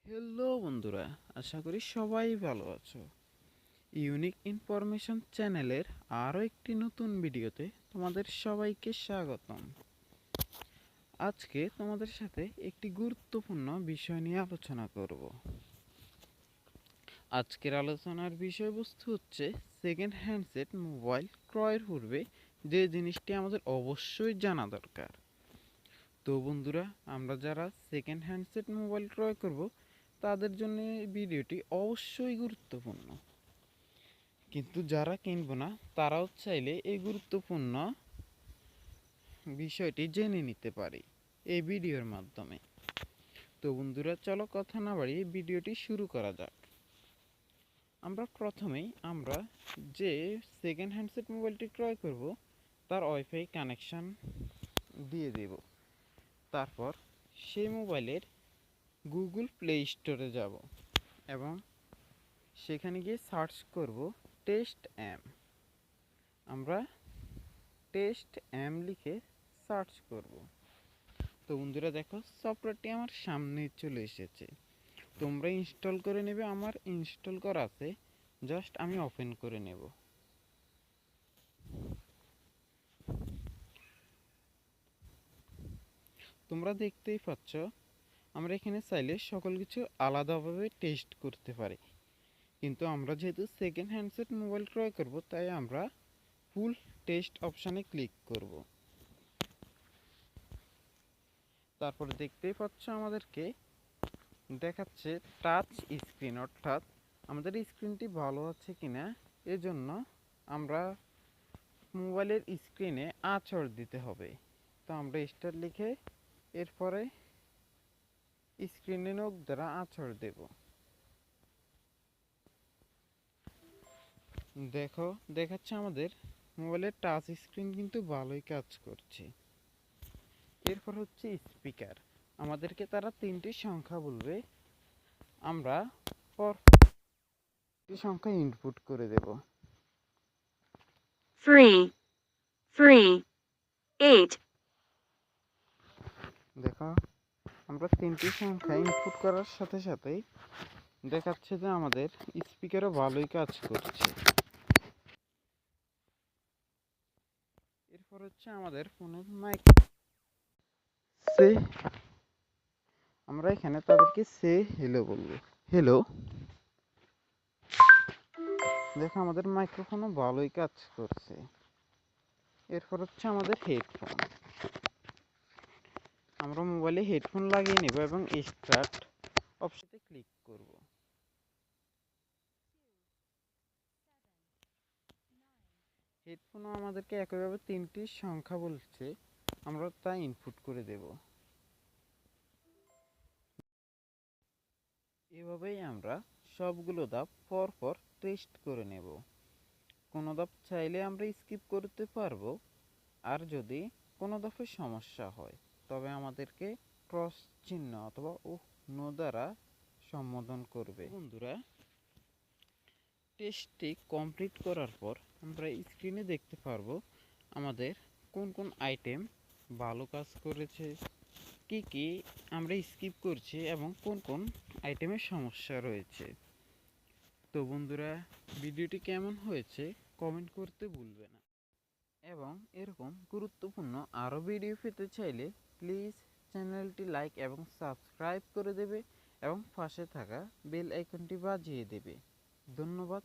Hello বন্ধুরা, আশা করি সবাই ভালো আছো। ইউনিক ইনফরমেশন চ্যানেলের আরও একটি নতুন ভিডিওতে তোমাদের সবাইকে স্বাগতম। আজকে তোমাদের সাথে একটি গুরুত্বপূর্ণ বিষয় নিয়ে আলোচনা করব। আজকের আলোচনার বিষয়বস্তু হচ্ছে সেকেন্ড হ্যান্ডসেট মোবাইল ক্রয়ের পূর্বে যে জিনিসটি আমাদের অবশ্যই জানা দরকার। তো বন্ধুরা, আমরা যারা সেকেন্ড হ্যান্ডসেট মোবাইল ক্রয় করব তাদের জন্য এই ভিডিওটি অবশ্যই গুরুত্বপূর্ণ। কিন্তু যারা কিনবো না তারাও চাইলে এই গুরুত্বপূর্ণ বিষয়টি জেনে নিতে পারে এই ভিডিওর মাধ্যমে। তো বন্ধুরা, চলো কথা না বাড়িয়ে ভিডিওটি শুরু করা যাক। আমরা যে সেকেন্ড হ্যান্ডসেট মোবাইলটি ক্রয় করব তার ওয়াইফাই কানেকশন দিয়ে দেব। তারপর সেই মোবাইলের গুগল প্লে স্টোরে যাব এবং সেখানে গিয়ে সার্চ করব টেস্ট অ্যাম। আমরা টেস্ট অ্যাম লিখে সার্চ করব। তো বন্ধুরা দেখো, সফটওয়্যারটি আমার সামনে চলে এসেছে। তোমরা ইনস্টল করে নেবে, আমার ইনস্টল করা আছে, জাস্ট আমি ওপেন করে নেব। তোমরা দেখতেই পাচ্ছ আমরা এখানে চাইলে সকল কিছু আলাদাভাবে টেস্ট করতে পারি, কিন্তু আমরা যেহেতু সেকেন্ড হ্যান্ডসেট মোবাইল ক্রয় করব তাই আমরা ফুল টেস্ট অপশানে ক্লিক করব। তারপরে দেখতেই পাচ্ছ আমাদেরকে দেখাচ্ছে টাচ স্ক্রিন, অর্থাৎ আমাদের স্ক্রিনটি ভালো আছে কিনা এজন্য আমরা মোবাইলের স্ক্রিনে আঁচড় দিতে হবে। তো আমরা স্টার লিখে এরপরে স্ক্রিনে নখ দ্বারা আঁচড় দেব। দেখো, দেখাচ্ছে আমাদের মোবাইলের টাচ স্ক্রিন কিন্তু ভালোই কাজ করছে। এরপর হচ্ছে স্পিকার, আমাদেরকে তারা তিনটি সংখ্যা বলবে, আমরা পর সংখ্যা ইনপুট করে দেব। 3, 3, 8. দেখো, আমরা তিনটি সংখ্যা ইনপুট করার সাথে সাথেই দেখাচ্ছে যে আমাদের স্পিকারও ভালোই কাজ করছে। এরপর হচ্ছে আমাদের ফোনের মাইক, আমরা এখানে তাদেরকে সে হেলো বলবো। হেলো। দেখো, আমাদের মাইক্রোফোনও ভালোই কাজ করছে। এরপর হচ্ছে আমাদের হেডফোন, আমরা মোবাইলে হেডফোন লাগিয়ে নেব এবং স্টার্ট অপশনে ক্লিক করব। হেডফোনও আমাদেরকে একইভাবে তিনটি সংখ্যা বলছে, আমরা তা ইনপুট করে দেব। এভাবেই আমরা সবগুলো ধাপ পরপর টেস্ট করে নেব। কোনো ধাপ চাইলে আমরা স্কিপ করতে পারবো, আর যদি কোনো ধাপে সমস্যা হয় তবে আমাদেরকে ক্রস চিহ্ন অথবা নো দ্বারা সম্বোধন করবে। বন্ধুরা, টেস্টটি কমপ্লিট করার পর আমরা স্ক্রিনে দেখতে পারবো আমাদের কোন কোন আইটেম ভালো কাজ করেছে, কি কি আমরা স্কিপ করছি এবং কোন কোন আইটেমের সমস্যা রয়েছে। তো বন্ধুরা, ভিডিওটি কেমন হয়েছে কমেন্ট করতে ভুলবে না, এবং এরকম গুরুত্বপূর্ণ আরও ভিডিও পেতে চাইলে প্লিজ চ্যানেলটি লাইক এবং সাবস্ক্রাইব করে দেবে এবং পাশে থাকা বেল আইকনটি বাজিয়ে দেবে। ধন্যবাদ।